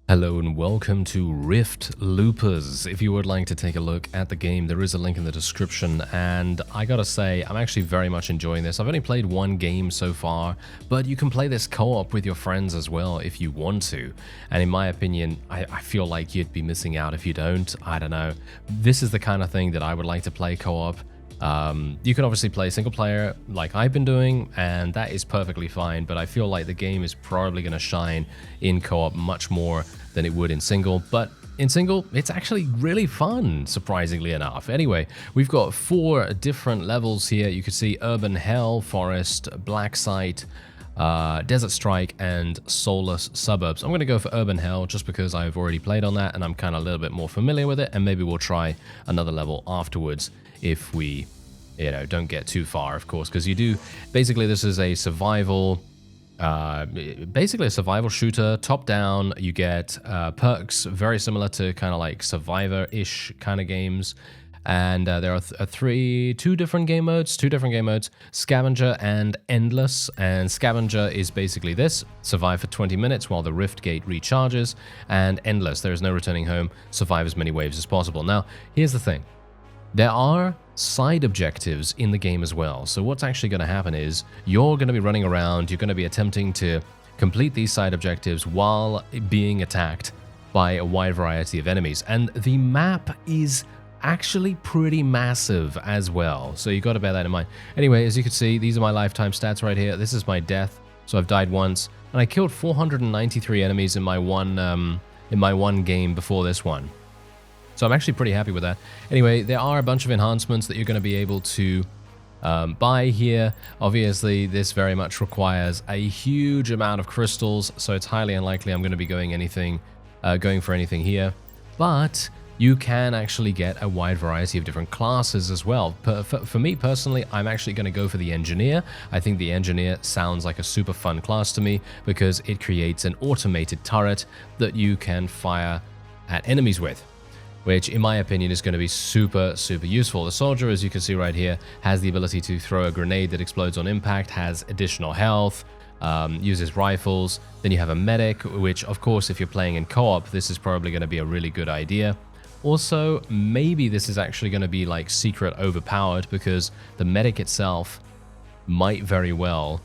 Hello and welcome to Rift Loopers. If you would like to take a look at the game, there is a link in the description, and I gotta say, I'm actually very much enjoying this. I've only played one game so far, but you can play this co-op with your friends as well if you want to. And in my opinion, I feel like you'd be missing out if you don't. I don't know. This is the kind of thing that I would like to play co-op. You can obviously play single player like I've been doing, and that is perfectly fine, but I feel like the game is probably going to shine in co-op much more than it would in single. But in single, it's actually really fun, surprisingly enough. Anyway, we've got 4 different levels here. You can see Urban Hell, Forest, Black Site, Desert Strike, and Soulless Suburbs. I'm going to go for Urban Hell just because I've already played on that and I'm kind of a little bit more familiar with it, and maybe we'll try another level afterwards if we, don't get too far, of course, because you do, basically this is a survival, basically a survival shooter, top down. You get perks very similar to kind of like Survivor-ish kind of games. And there are two different game modes, Scavenger and Endless. And Scavenger is basically this: survive for 20 minutes while the Rift Gate recharges. And Endless, there is no returning home, survive as many waves as possible. Now, here's the thing. There are side objectives in the game as well. So what's actually going to happen is you're going to be running around, you're going to be attempting to complete these side objectives while being attacked by a wide variety of enemies. And the map is actually pretty massive as well, so you got to bear that in mind. Anyway, as you can see, these are my lifetime stats right here. This is my death, so I've died once, and I killed 493 enemies in my one game before this one. So I'm actually pretty happy with that. Anyway, there are a bunch of enhancements that you're going to be able to buy here. Obviously, this very much requires a huge amount of crystals, so it's highly unlikely I'm going to be going for anything here. But you can actually get a wide variety of different classes as well. For me personally, I'm actually going to go for the Engineer. I think the Engineer sounds like a super fun class to me because it creates an automated turret that you can fire at enemies with, which in my opinion is going to be super useful. The Soldier, as you can see right here, has the ability to throw a grenade that explodes on impact, has additional health, uses rifles. Then you have a Medic, which of course if you're playing in co-op, this is probably going to be a really good idea. Also, maybe this is actually going to be like secret overpowered because the Medic itself might very well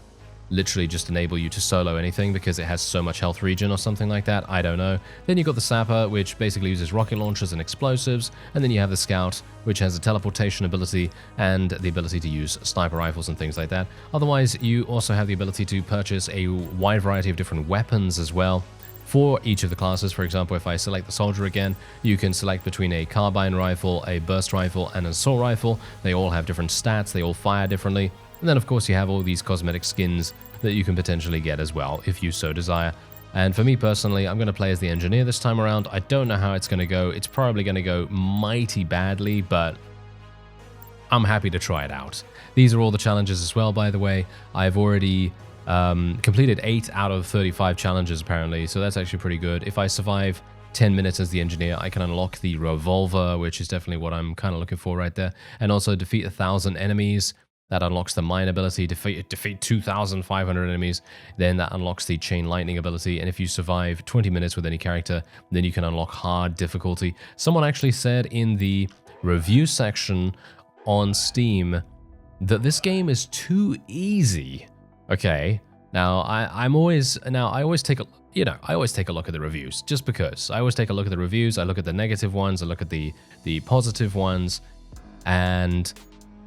literally just enable you to solo anything because it has so much health regen or something like that. I don't know. Then you've got the Sapper, which basically uses rocket launchers and explosives. And then you have the Scout, which has a teleportation ability and the ability to use sniper rifles and things like that. Otherwise, you also have the ability to purchase a wide variety of different weapons as well for each of the classes. For example, if I select the Soldier again, you can select between a carbine rifle, a burst rifle, and an assault rifle. They all have different stats, they all fire differently. And then of course you have all these cosmetic skins that you can potentially get as well if you so desire. And for me personally, I'm going to play as the Engineer this time around. I don't know how it's going to go. It's probably going to go mighty badly, but I'm happy to try it out. These are all the challenges as well, by the way. I've already completed 8 out of 35 challenges apparently, so that's actually pretty good. If I survive 10 minutes as the Engineer, I can unlock the Revolver, which is definitely what I'm kind of looking for right there, and also defeat 1,000 enemies. That unlocks the Mine ability. Defeat 2,500 enemies, then that unlocks the Chain Lightning ability. And if you survive 20 minutes with any character, then you can unlock hard difficulty. Someone actually said in the review section on Steam that this game is too easy. Okay, now I always take a look at the reviews, just because. I always take a look at the reviews, I look at the negative ones, I look at the positive ones, and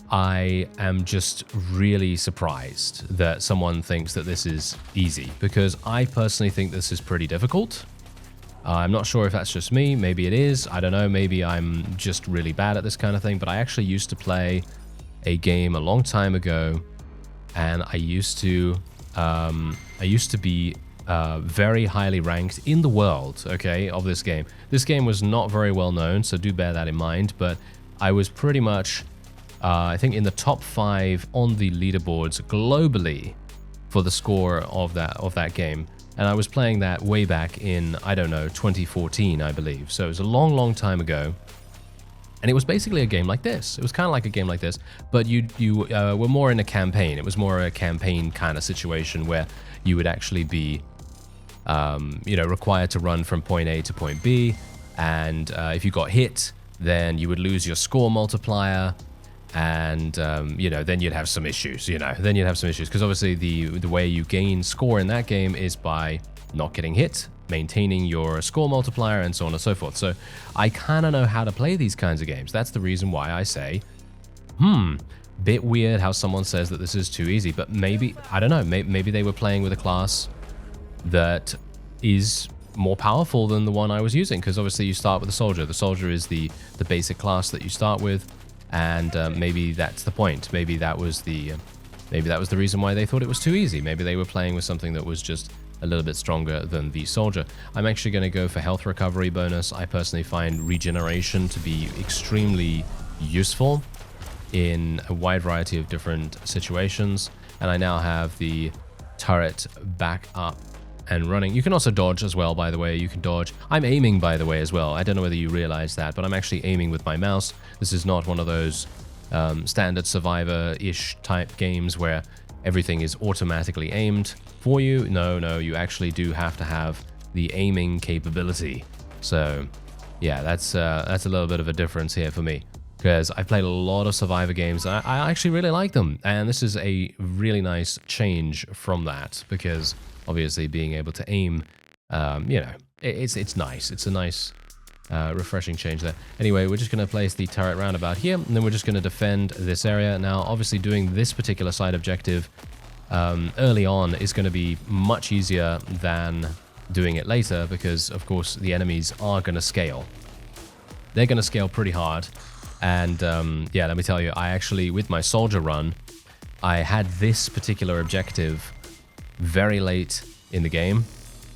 I am just really surprised that someone thinks that this is easy, because I personally think this is pretty difficult. I'm not sure if that's just me, maybe it is, I don't know, maybe I'm just really bad at this kind of thing, but I actually used to play a game a long time ago, and I used to be very highly ranked in the world, okay, of this game. This game was not very well known, so do bear that in mind, but I was pretty much I think in the top 5 on the leaderboards globally for the score of that game. And I was playing that way back in, I don't know, 2014, I believe. So it was a long time ago. And it was basically a game like this. It was kind of like a game like this, but you were more in a campaign. It was more a campaign kind of situation where you would actually be required to run from point A to point B. And if you got hit, then you would lose your score multiplier. And, then you'd have some issues, then you'd have some issues. Because obviously the way you gain score in that game is by not getting hit, maintaining your score multiplier, and so on and so forth. So I kind of know how to play these kinds of games. That's the reason why I say, bit weird how someone says that this is too easy. But maybe, I don't know, maybe they were playing with a class that is more powerful than the one I was using. Because obviously you start with the soldier. The soldier is the basic class that you start with. And maybe that's the point. Maybe that was the reason why they thought it was too easy. Maybe they were playing with something that was just a little bit stronger than the soldier. I'm actually going to go for health recovery bonus. I personally find regeneration to be extremely useful in a wide variety of different situations. And I now have the turret back up and running. You can also dodge as well, by the way. You can dodge. I'm aiming, by the way, as well. I don't know whether you realize that, but I'm actually aiming with my mouse. This is not one of those standard survivor-ish type games where everything is automatically aimed for you. No, you actually do have to have the aiming capability. So yeah, that's a little bit of a difference here for me, because I've played a lot of survivor games. I actually really like them, and this is a really nice change from that, because obviously being able to aim, it's nice. It's a nice refreshing change there. Anyway, we're just going to place the turret round about here, and then we're just going to defend this area. Now, obviously doing this particular side objective early on is going to be much easier than doing it later, because of course the enemies are going to scale. They're going to scale pretty hard. And yeah, let me tell you, I actually, with my soldier run, I had this particular objective very late in the game,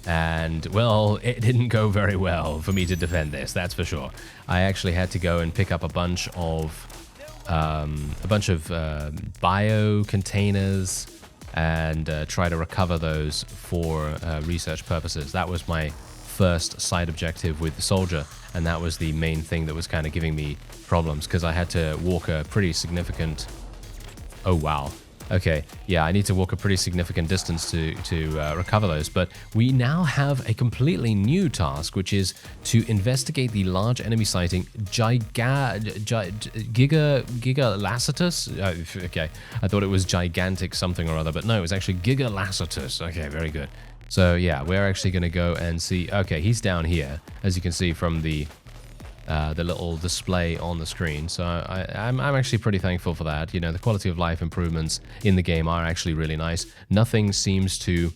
and well, it didn't go very well for me to defend this, that's for sure. I actually had to go and pick up a bunch of bio containers and try to recover those for research purposes. That was my first side objective with the soldier, and that was the main thing that was kind of giving me problems, because I had to walk a pretty significant... Oh wow. Okay, yeah, I need to walk a pretty significant distance to recover those, but we now have a completely new task, which is to investigate the large enemy sighting Gigalacitus. Okay, I thought it was gigantic something or other, but no, it was actually Gigalacitus. Okay, very good. So yeah, we're actually going to go and see. Okay, he's down here, as you can see from the little display on the screen. So I'm actually pretty thankful for that. The quality of life improvements in the game are actually really nice. Nothing seems to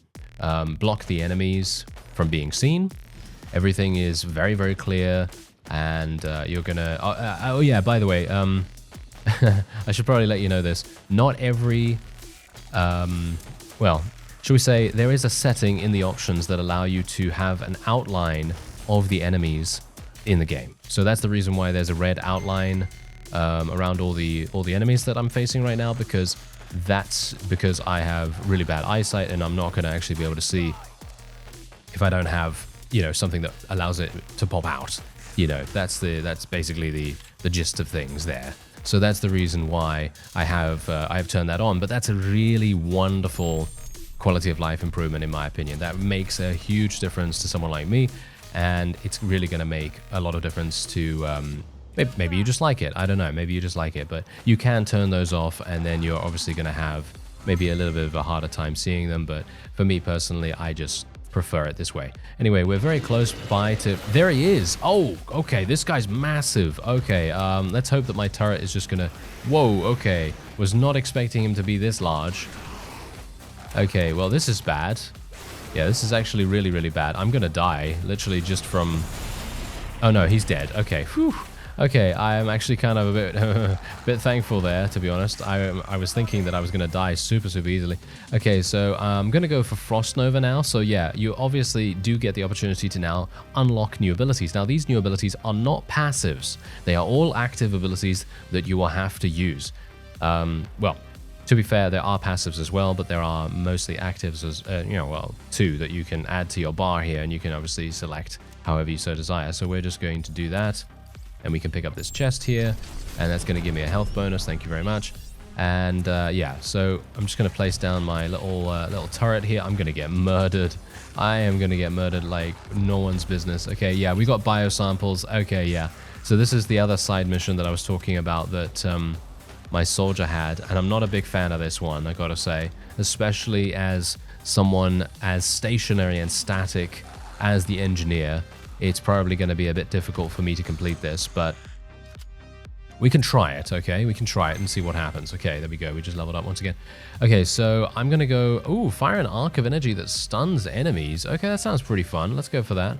block the enemies from being seen. Everything is very, very clear, and you're gonna... oh yeah, by the way, I should probably let you know this. Not every... well, should we say, there is a setting in the options that allow you to have an outline of the enemies in the game. So that's the reason why there's a red outline around all the enemies that I'm facing right now, because that's because I have really bad eyesight, and I'm not going to actually be able to see if I don't have something that allows it to pop out. That's basically the gist of things there. So that's the reason why I have turned that on. But that's a really wonderful quality of life improvement, in my opinion. That makes a huge difference to someone like me. And it's really going to make a lot of difference to, maybe you just like it. I don't know. Maybe you just like it. But you can turn those off, and then you're obviously going to have maybe a little bit of a harder time seeing them. But for me personally, I just prefer it this way. Anyway, we're very close by to... There he is. Oh, okay. This guy's massive. Okay, let's hope that my turret is just going to... Whoa, okay. Was not expecting him to be this large. Okay, well, this is bad. Yeah, this is actually really, really bad. I'm gonna die, literally just from... Oh no, he's dead. Okay, whew. Okay, I'm actually kind of a bit thankful there, to be honest. I was thinking that I was gonna die super, super easily. Okay, so I'm gonna go for Frost Nova now. So yeah, you obviously do get the opportunity to now unlock new abilities. Now, these new abilities are not passives. They are all active abilities that you will have to use. Well, to be fair, there are passives as well, but there are mostly actives as, two that you can add to your bar here, and you can obviously select however you so desire. So we're just going to do that, and we can pick up this chest here, and that's going to give me a health bonus. Thank you very much. And yeah, so I'm just going to place down my little turret here. I'm going to get murdered. I am going to get murdered like no one's business. Okay, yeah, we got biosamples. Okay, yeah. So this is the other side mission that I was talking about that my soldier had. And I'm not a big fan of this one, I got to say. Especially as someone as stationary and static as the engineer. It's probably going to be a bit difficult for me to complete this, but we can try it, okay? We can try it and see what happens. Okay, there we go. We just leveled up once again. Okay, so I'm going to go... Ooh, fire an arc of energy that stuns enemies. Okay, that sounds pretty fun. Let's go for that.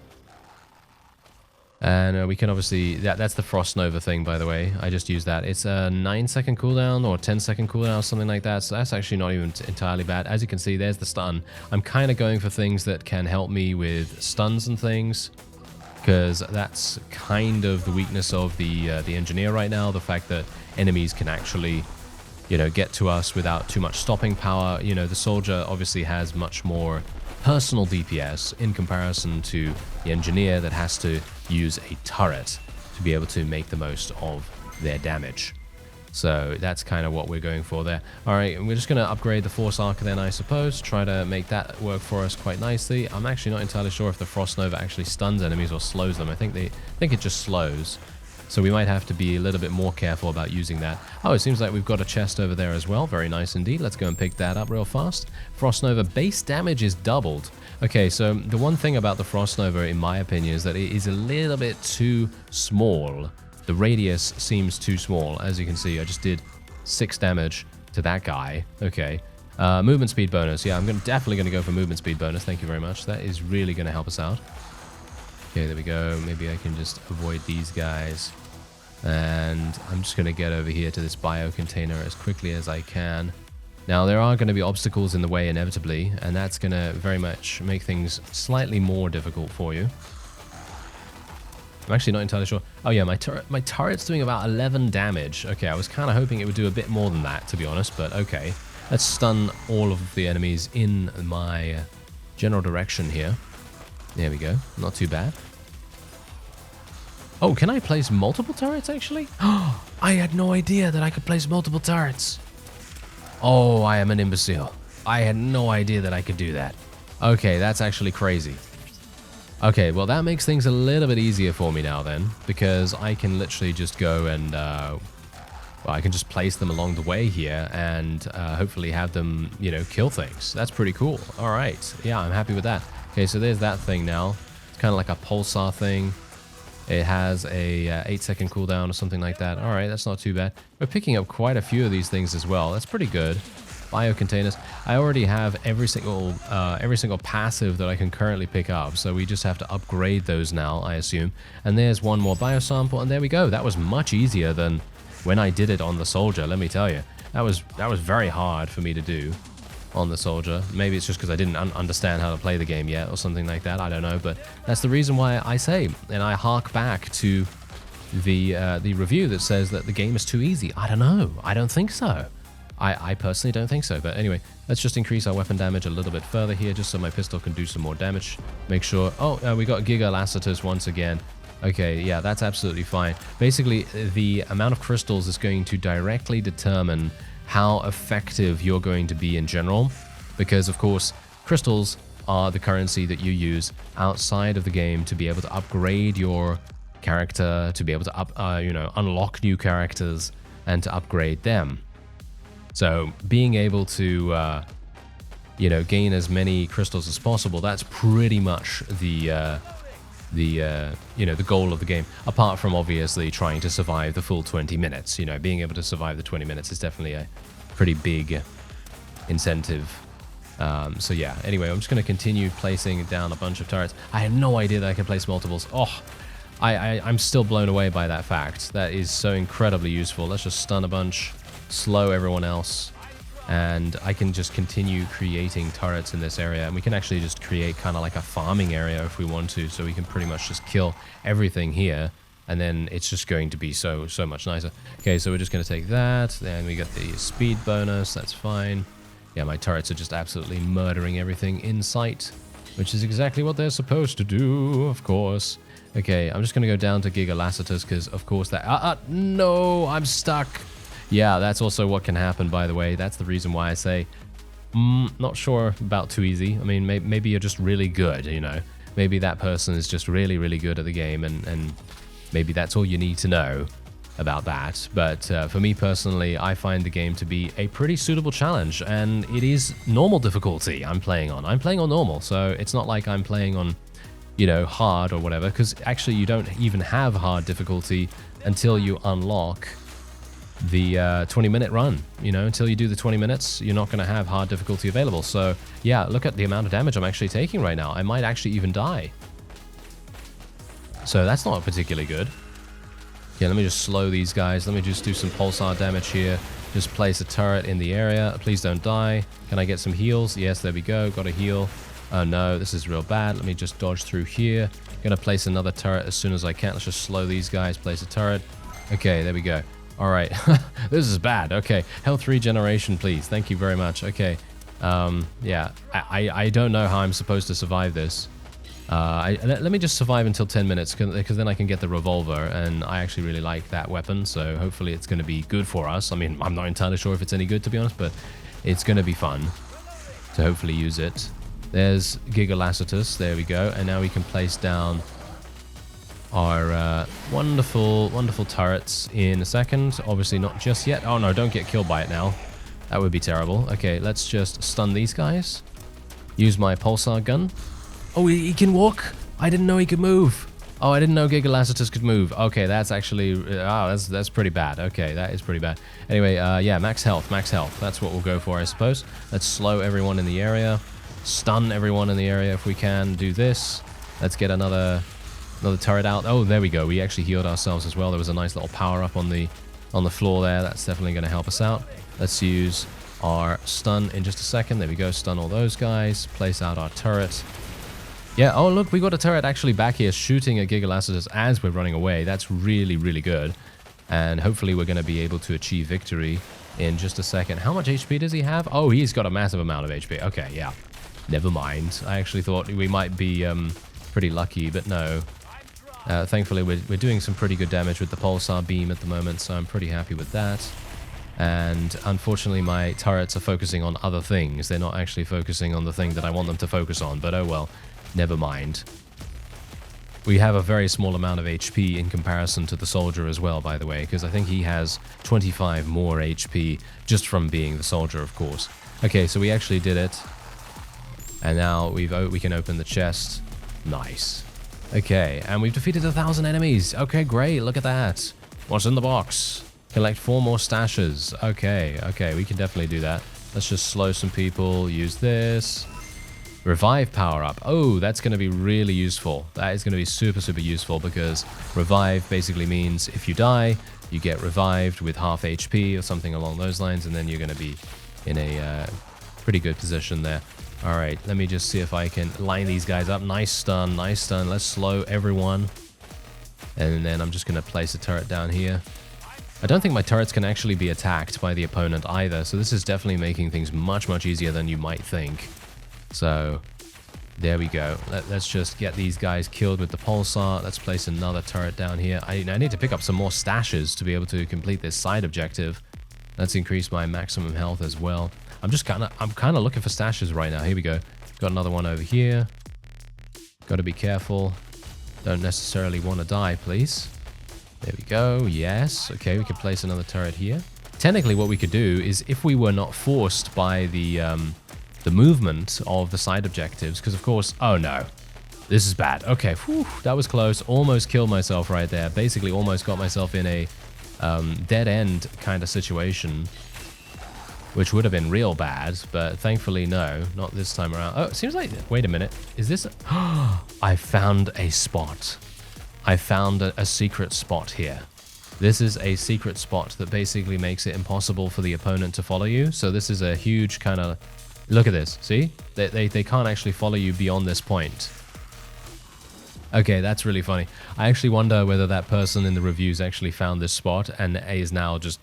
And we can obviously... That's the Frost Nova thing, by the way. I just used that. It's a 9-second cooldown or 10-second cooldown or something like that. So that's actually not even entirely bad. As you can see, there's the stun. I'm kind of going for things that can help me with stuns and things, because that's kind of the weakness of the engineer right now. The fact that enemies can actually, you know, get to us without too much stopping power. You know, the soldier obviously has much more personal DPS in comparison to the engineer that has to use a turret to be able to make the most of their damage. So that's kind of what we're going for there. All right, and we're just going to upgrade the Force Arc then, I suppose. Try to make that work for us quite nicely. I'm actually not entirely sure if the Frost Nova actually stuns enemies or slows them. I think it just slows. So we might have to be a little bit more careful about using that. Oh, it seems like we've got a chest over there as well. Very nice indeed. Let's go and pick that up real fast. Frost Nova base damage is doubled. Okay, so the one thing about the Frost Nova, in my opinion, is that it is a little bit too small. The radius seems too small. As you can see, I just did 6 damage to that guy. Okay. Movement speed bonus. Yeah, I'm definitely going to go for movement speed bonus. Thank you very much. That is really going to help us out. Okay, there we go. Maybe I can just avoid these guys. And I'm just going to get over here to this bio container as quickly as I can. Now, there are going to be obstacles in the way inevitably, and that's going to very much make things slightly more difficult for you. I'm actually not entirely sure. Oh yeah, my turret's doing about 11 damage. Okay, I was kind of hoping it would do a bit more than that, to be honest, but okay. Let's stun all of the enemies in my general direction here. There we go. Not too bad. Oh, can I place multiple turrets, actually? Oh, I had no idea that I could place multiple turrets. Oh, I am an imbecile. I had no idea that I could do that. Okay, that's actually crazy. Okay, well that makes things a little bit easier for me now then, because I can literally just go and, well, I can just place them along the way here and hopefully have them, you know, kill things. That's pretty cool. All right, yeah, I'm happy with that. Okay, so there's that thing now. It's kind of like a pulsar thing. It has a 8-second cooldown or something like that. All right, that's not too bad. We're picking up quite a few of these things as well. That's pretty good. Bio containers. I already have every single passive that I can currently pick up, so we just have to upgrade those now, I assume. And there's one more bio sample, and there we go. That was much easier than when I did it on the soldier. Let me tell you, that was very hard for me to do on the soldier. Maybe it's just because I didn't understand how to play the game yet, or something like that. I don't know, but that's the reason why I say, and I hark back to the review that says that the game is too easy. I don't know. I don't think so. I personally don't think so, but anyway, let's just increase our weapon damage a little bit further here, just so my pistol can do some more damage. Make sure... Oh, we got Giga Lassiters once again. Okay, yeah, that's absolutely fine. Basically, the amount of crystals is going to directly determine how effective you're going to be in general, because, of course, crystals are the currency that you use outside of the game to be able to upgrade your character, to be able to unlock new characters, and to upgrade them. So being able to, gain as many crystals as possible, that's pretty much the goal of the game. Apart from obviously trying to survive the full 20 minutes. You know, being able to survive the 20 minutes is definitely a pretty big incentive. So yeah, anyway, I'm just going to continue placing down a bunch of turrets. I had no idea that I could place multiples. Oh, I'm still blown away by that fact. That is so incredibly useful. Let's just stun a bunch. Slow everyone else, and I can just continue creating turrets in this area, and we can actually just create kind of like a farming area if we want to, so we can pretty much just kill everything here, and then it's just going to be so much nicer. Okay, so we're just going to take that, then we got the speed bonus. That's fine. Yeah, my turrets are just absolutely murdering everything in sight, which is exactly what they're supposed to do, of course. Okay, I'm just going to go down to Giga Lassiters, because of course that... no, I'm stuck. Yeah, that's also what can happen, by the way. That's the reason why I say, not sure about too easy. I mean, maybe you're just really good, you know. Maybe that person is just really, really good at the game, and maybe that's all you need to know about that. But for me personally, I find the game to be a pretty suitable challenge, and it is normal difficulty I'm playing on. I'm playing on normal, so it's not like I'm playing on, you know, hard or whatever, because actually you don't even have hard difficulty until you unlock the 20-minute run. You know, until you do the 20 minutes, you're not going to have hard difficulty available. So yeah, look at the amount of damage I'm actually taking right now. I might actually even die. So that's not particularly good. Yeah, let me just slow these guys. Let me just do some pulsar damage here. Just place a turret in the area. Please don't die. Can I get some heals? Yes, there we go. Got a heal. Oh no, this is real bad. Let me just dodge through here. Gonna place another turret as soon as I can. Let's just slow these guys. Place a turret. Okay, there we go. All right. This is bad. Okay, health regeneration, please. Thank you very much. Okay. Yeah, I don't know how I'm supposed to survive this. Let me just survive until 10 minutes, because then I can get the revolver, and I actually really like that weapon, so hopefully it's going to be good for us. I mean, I'm not entirely sure if it's any good, to be honest, but it's going to be fun to hopefully use it. There's Gigalacitus, there we go, and now we can place down our wonderful, wonderful turrets in a second. Obviously not just yet. Oh no, don't get killed by it now. That would be terrible. Okay, let's just stun these guys. Use my pulsar gun. Oh, he can walk? I didn't know he could move. Oh, I didn't know Gigalacitus could move. Okay, that's actually... that's pretty bad. Okay, that is pretty bad. Anyway, yeah, max health, max health. That's what we'll go for, I suppose. Let's slow everyone in the area. Stun everyone in the area if we can. Do this. Let's get another turret out. Oh, there we go. We actually healed ourselves as well. There was a nice little power-up on the floor there. That's definitely going to help us out. Let's use our stun in just a second. There we go. Stun all those guys. Place out our turret. Yeah, oh look, we got a turret actually back here shooting at Gigalacitus as we're running away. That's really, really good. And hopefully we're going to be able to achieve victory in just a second. How much HP does he have? Oh, he's got a massive amount of HP. Okay, yeah. Never mind. I actually thought we might be pretty lucky, but no. Thankfully, we're doing some pretty good damage with the pulsar beam at the moment, so I'm pretty happy with that. And unfortunately, my turrets are focusing on other things. They're not actually focusing on the thing that I want them to focus on, but oh well. Never mind. We have a very small amount of HP in comparison to the soldier as well, by the way, because I think he has 25 more HP just from being the soldier, of course. Okay, so we actually did it. And now we can open the chest. Nice. Okay, and we've defeated 1,000 enemies. Okay, great. Look at that. What's in the box? Collect 4 more stashes. Okay, okay, we can definitely do that. Let's just slow some people. Use this. Revive power-up. Oh, that's going to be really useful. That is going to be super, super useful, because revive basically means if you die, you get revived with half HP or something along those lines, and then you're going to be in a pretty good position there. All right, let me just see if I can line these guys up. Nice stun, nice stun. Let's slow everyone. And then I'm just going to place a turret down here. I don't think my turrets can actually be attacked by the opponent either, so this is definitely making things much, much easier than you might think. So, there we go. Let's just get these guys killed with the pulsar. Let's place another turret down here. I need to pick up some more stashes to be able to complete this side objective. Let's increase my maximum health as well. I'm kind of looking for stashes right now. Here we go. Got another one over here. Got to be careful. Don't necessarily want to die, please. There we go. Yes. Okay, we can place another turret here. Technically, what we could do is, if we were not forced by the movement of the side objectives, because of course, oh no, this is bad. Okay, whew, that was close. Almost killed myself right there. Basically almost got myself in a dead end kind of situation, which would have been real bad, but thankfully no, not this time around. Oh, it seems like, wait a minute, is this I found a spot. I found a secret spot here. This is a secret spot that basically makes it impossible for the opponent to follow you. So this is a huge kind of... Look at this, see? They can't actually follow you beyond this point. Okay, that's really funny. I actually wonder whether that person in the reviews actually found this spot and is now just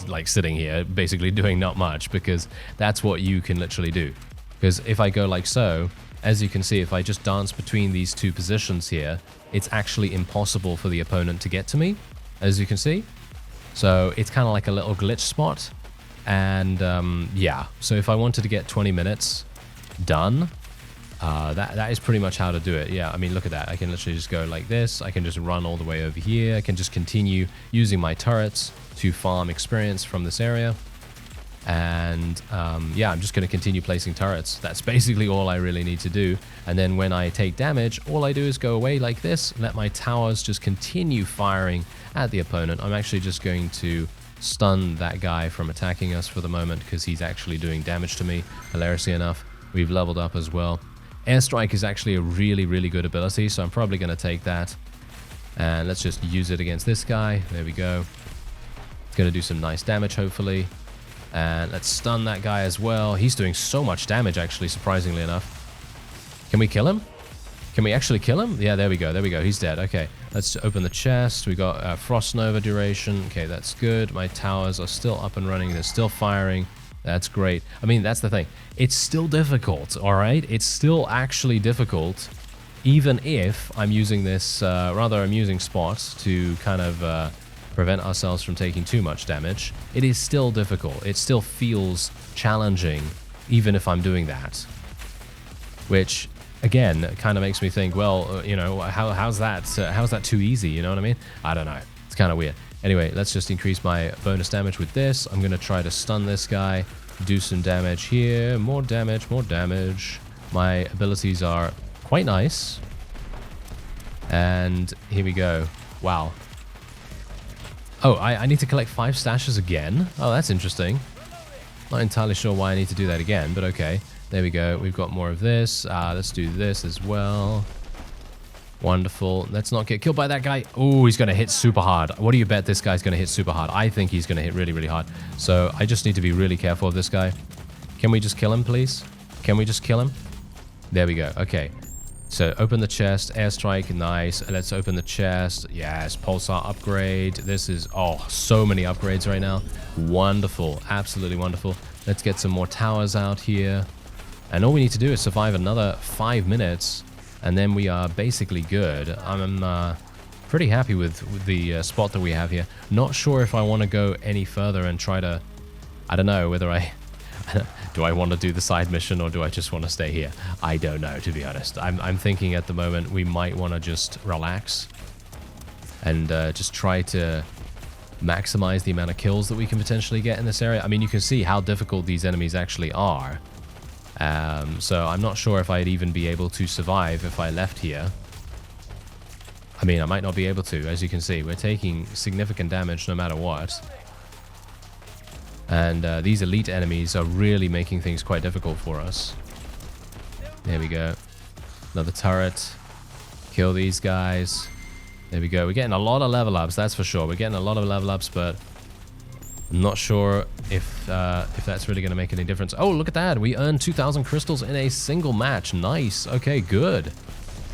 like sitting here, basically doing not much, because that's what you can literally do. Because if I go like so, as you can see, if I just dance between these two positions here, it's actually impossible for the opponent to get to me, as you can see. So it's kind of like a little glitch spot. And yeah, so if I wanted to get 20 minutes done, that is pretty much how to do it. Yeah, I mean, look at that. I can literally just go like this. I can just run all the way over here. I can just continue using my turrets to farm experience from this area. And yeah, I'm just going to continue placing turrets. That's basically all I really need to do. And then when I take damage, all I do is go away like this, let my towers just continue firing at the opponent. I'm actually just going to stun that guy from attacking us for the moment because he's actually doing damage to me. Hilariously enough, we've leveled up as well. Airstrike is actually a really, really good ability, so I'm probably going to take that. And let's just use it against this guy. There we go. It's going to do some nice damage, hopefully. And let's stun that guy as well. He's doing so much damage, actually, surprisingly enough. Can we kill him? Can we actually kill him? Yeah, there we go. There we go. He's dead. Okay, let's open the chest. We got Frost Nova duration. Okay, that's good. My towers are still up and running. They're still firing. That's great. I mean, that's the thing. It's still difficult, all right? It's still actually difficult, even if I'm using this rather amusing spot to kind of prevent ourselves from taking too much damage. It is still difficult. It still feels challenging, even if I'm doing that. Which, again, kind of makes me think, well, you know, how's that too easy? You know what I mean? I don't know. It's kind of weird. Anyway, let's just increase my bonus damage with this. I'm going to try to stun this guy, do some damage here. More damage, more damage. My abilities are quite nice. And here we go. Wow. Oh, I need to collect 5 stashes again? Oh, that's interesting. Not entirely sure why I need to do that again, but okay. There we go. We've got more of this. Let's do this as well. Wonderful. Let's not get killed by that guy. Oh, he's going to hit super hard. What do you bet this guy's going to hit super hard? I think he's going to hit really, really hard. So I just need to be really careful of this guy. Can we just kill him, please? Can we just kill him? There we go. Okay. So open the chest. Airstrike. Nice. Let's open the chest. Yes. Pulsar upgrade. This is, oh, so many upgrades right now. Wonderful. Absolutely wonderful. Let's get some more towers out here. And all we need to do is survive another 5 minutes. And then we are basically good. I'm pretty happy with the spot that we have here. Not sure if I want to go any further and try to... I don't know whether I... do I want to do the side mission or do I just want to stay here? I don't know, to be honest. I'm thinking at the moment we might want to just relax. And just try to maximize the amount of kills that we can potentially get in this area. I mean, you can see how difficult these enemies actually are. So I'm not sure if I'd even be able to survive if I left here. I mean, I might not be able to. As you can see, we're taking significant damage no matter what. And these elite enemies are really making things quite difficult for us. There we go. Another turret. Kill these guys. There we go. We're getting a lot of level ups, that's for sure. We're getting a lot of level ups, but I'm not sure if that's really going to make any difference. Oh, look at that. We earned 2,000 crystals in a single match. Nice. Okay, good.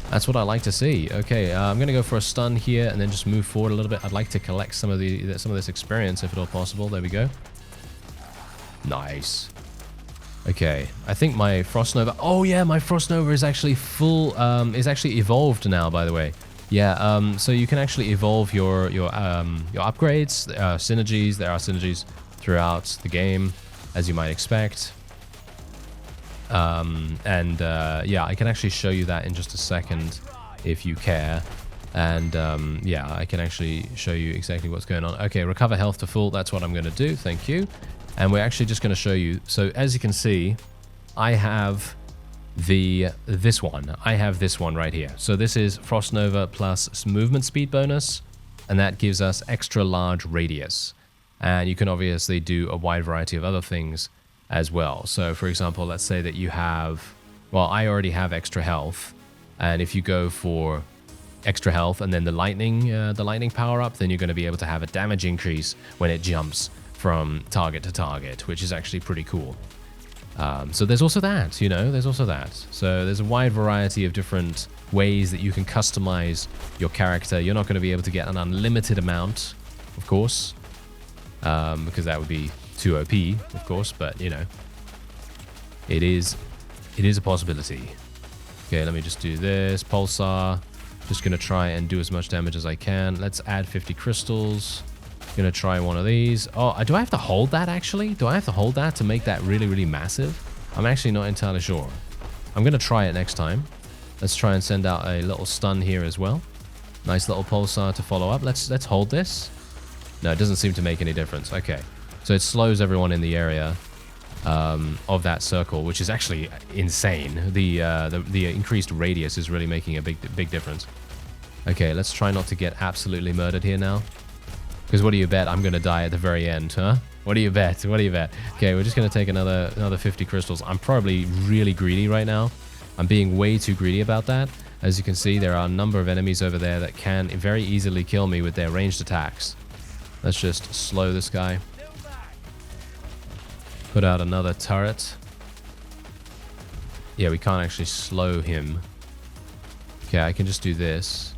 That's what I like to see. Okay, I'm going to go for a stun here and then just move forward a little bit. I'd like to collect some of this experience if at all possible. There we go. Nice. Okay, I think my Frost Nova... Oh, yeah, my Frost Nova is actually full... is actually evolved now, by the way. Yeah, so you can actually evolve your upgrades. There are synergies. There are synergies throughout the game, as you might expect. Yeah, I can actually show you that in just a second if you care. And yeah, I can actually show you exactly what's going on. Okay, recover health to full. That's what I'm going to do. Thank you. And we're actually just going to show you. So as you can see, I have this one. I have this one right here. So this is Frost Nova plus movement speed bonus, and that gives us extra large radius. And you can obviously do a wide variety of other things as well. So for example, let's say that you have, well, I already have extra health, and if you go for extra health and then the lightning power up, then you're going to be able to have a damage increase when it jumps from target to target, which is actually pretty cool. So there's also that, you know, there's also that. So there's a wide variety of different ways that you can customize your character. You're not going to be able to get an unlimited amount, of course, because that would be too OP, of course, but, you know, it is a possibility. Okay, let me just do this. Pulsar. Just going to try and do as much damage as I can. Let's add 50 crystals. Gonna try one of these. Oh, do I have to hold that actually? Do I have to hold that to make that really, really massive? I'm actually not entirely sure. I'm gonna try it next time. Let's try and send out a little stun here as well. Nice little pulsar to follow up. Let's hold this. No, it doesn't seem to make any difference. Okay. So it slows everyone in the area of that circle, which is actually insane. The increased radius is really making a big difference. Okay, let's try not to get absolutely murdered here now. Because what do you bet I'm going to die at the very end, huh? What do you bet? What do you bet? Okay, we're just going to take another 50 crystals. I'm probably really greedy right now. I'm being way too greedy about that. As you can see, there are a number of enemies over there that can very easily kill me with their ranged attacks. Let's just slow this guy. Put out another turret. Yeah, we can't actually slow him. Okay, I can just do this.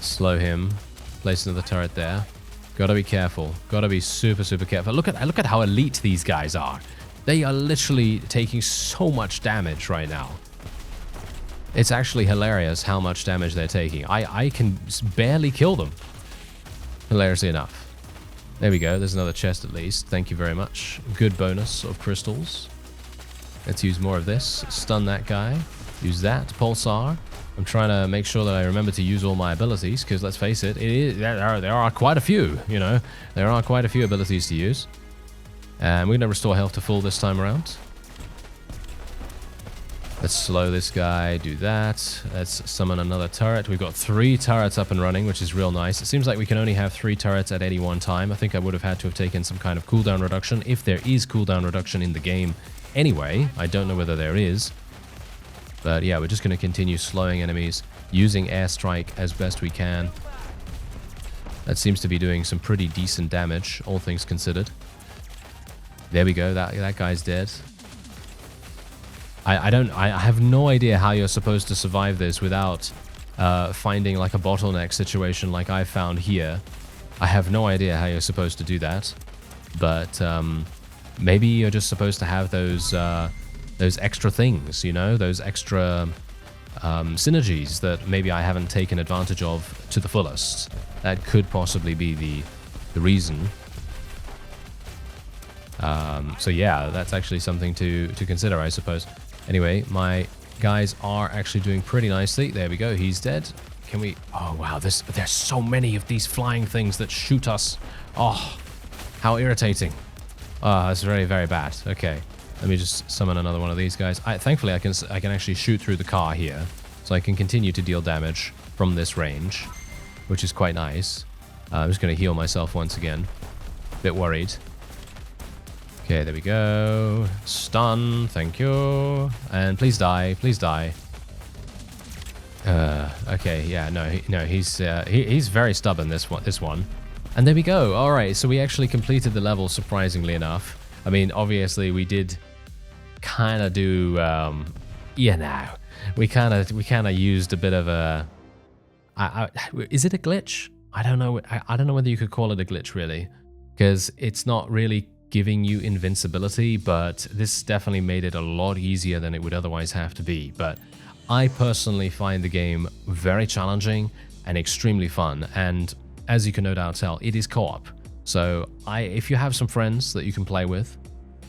Slow him. Place another turret there. Gotta be careful. Gotta be super, super careful. Look at how elite these guys are. They are literally taking so much damage right now. It's actually hilarious how much damage they're taking. I can barely kill them. Hilariously enough. There we go. There's another chest at least. Thank you very much. Good bonus of crystals. Let's use more of this. Stun that guy. Use that. Pulsar. I'm trying to make sure that I remember to use all my abilities, because let's face it, there are quite a few, you know. There are quite a few abilities to use. And we're going to restore health to full this time around. Let's slow this guy, do that. Let's summon another turret. We've got 3 turrets up and running, which is real nice. It seems like we can only have 3 turrets at any one time. I think I would have had to have taken some kind of cooldown reduction, if there is cooldown reduction in the game anyway. I don't know whether there is. But yeah, we're just going to continue slowing enemies, using airstrike as best we can. That seems to be doing some pretty decent damage, all things considered. There we go, that guy's dead. I have no idea how you're supposed to survive this without finding like a bottleneck situation like I found here. I have no idea how you're supposed to do that. But maybe you're just supposed to have those extra things, you know, those extra synergies that maybe I haven't taken advantage of to the fullest. That could possibly be the reason. So yeah, that's actually something to consider, I suppose. Anyway, my guys are actually doing pretty nicely. There we go, he's dead. Can we... Oh, wow, there's so many of these flying things that shoot us. Oh, how irritating. Oh, that's very, very bad. Okay, let me just summon another one of these guys. Thankfully, I can actually shoot through the car here, so I can continue to deal damage from this range, which is quite nice. I'm just going to heal myself once again. Bit worried. Okay, there we go. Stun, thank you. And please die, please die. Okay, yeah, no, he's very stubborn, this one. And there we go. All right, so we actually completed the level, surprisingly enough. I mean, obviously, we did kind of do, you know, we kind of used a bit of a. Is it a glitch? I don't know. I don't know whether you could call it a glitch, really, because it's not really giving you invincibility, but this definitely made it a lot easier than it would otherwise have to be. But I personally find the game very challenging and extremely fun, and as you can no doubt tell, it is co-op. So if you have some friends that you can play with,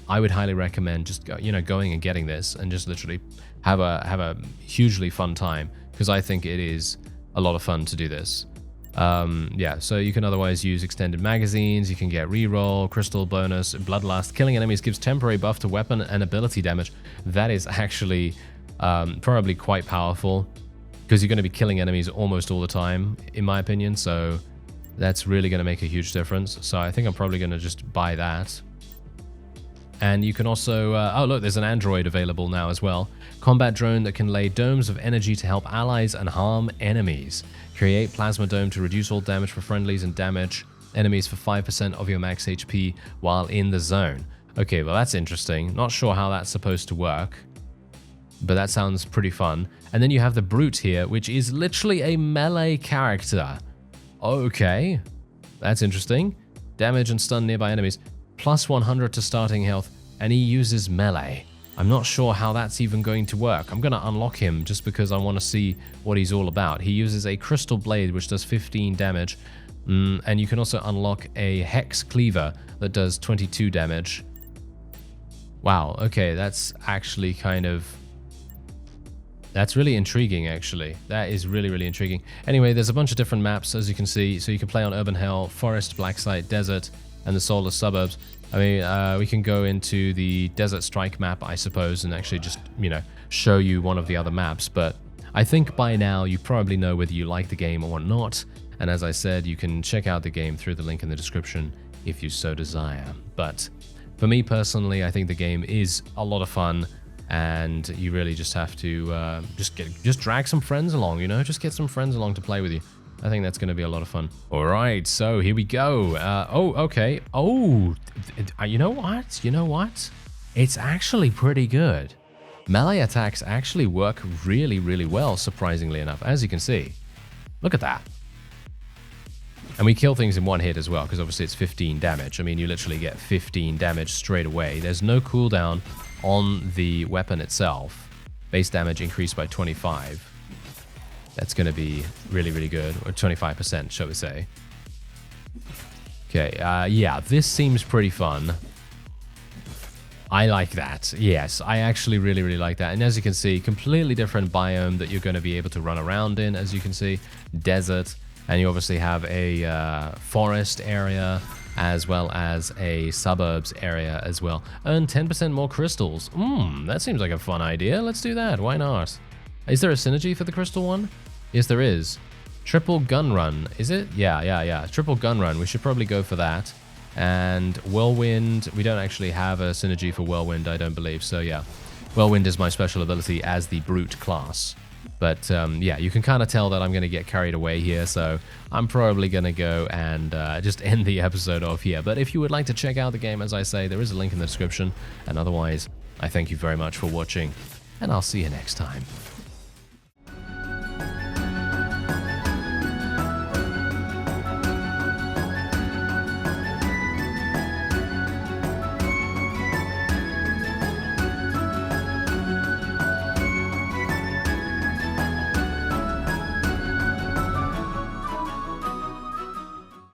I would highly recommend just going and getting this and just literally have a hugely fun time, because I think it is a lot of fun to do this. Yeah, so you can otherwise use extended magazines, you can get reroll, crystal bonus, bloodlust. Killing enemies gives temporary buff to weapon and ability damage. That is actually probably quite powerful, because you're going to be killing enemies almost all the time, in my opinion, so that's really going to make a huge difference. So I think I'm probably going to just buy that. And you can also, oh look, there's an android available now as well. Combat drone that can lay domes of energy to help allies and harm enemies. Create plasma dome to reduce all damage for friendlies and damage enemies for 5% of your max HP while in the zone. Okay, well that's interesting. Not sure how that's supposed to work, but that sounds pretty fun. And then you have the Brute here, which is literally a melee character. Okay, that's interesting. Damage and stun nearby enemies. Plus 100 to starting health, and he uses melee. I'm not sure how that's even going to work. I'm going to unlock him just because I want to see what he's all about. He uses a crystal blade, which does 15 damage And you can also unlock a hex cleaver that does 22 damage. Wow, okay, that's actually that's really intriguing, actually. That is really, really intriguing. Anyway, there's a bunch of different maps, as you can see. So you can play on Urban Hell, Forest, Black Site, Desert, and the Soulless Suburbs. I mean, we can go into the Desert Strike map, I suppose, and actually just, you know, show you one of the other maps. But I think by now you probably know whether you like the game or not. And as I said, you can check out the game through the link in the description if you so desire. But for me personally, I think the game is a lot of fun. And you really just have to just drag some friends along, you know, just get some friends along to play with you. I think that's going to be a lot of fun. All right, so here we go. Oh, okay. Oh, you know what? You know what? It's actually pretty good. Melee attacks actually work really, really well, surprisingly enough, as you can see. Look at that. And we kill things in one hit as well, because obviously it's 15 damage. I mean, you literally get 15 damage straight away. There's no cooldown on the weapon itself. Base damage increased by 25. That's going to be really, really good. Or 25%, shall we say. Okay, yeah, this seems pretty fun. I like that. Yes, I actually really, really like that. And as you can see, completely different biome that you're going to be able to run around in, as you can see. Desert. And you obviously have a forest area, as well as a suburbs area as well. Earn 10% more crystals. That seems like a fun idea. Let's do that. Why not? Is there a synergy for the crystal one? Yes, there is. Triple gun run. Is it? Yeah. Triple gun run. We should probably go for that. And whirlwind. We don't actually have a synergy for whirlwind, I don't believe. So yeah, whirlwind is my special ability as the brute class. But yeah, you can kind of tell that I'm going to get carried away here, so I'm probably going to go and just end the episode off here. But if you would like to check out the game, as I say, there is a link in the description. And otherwise, I thank you very much for watching, and I'll see you next time.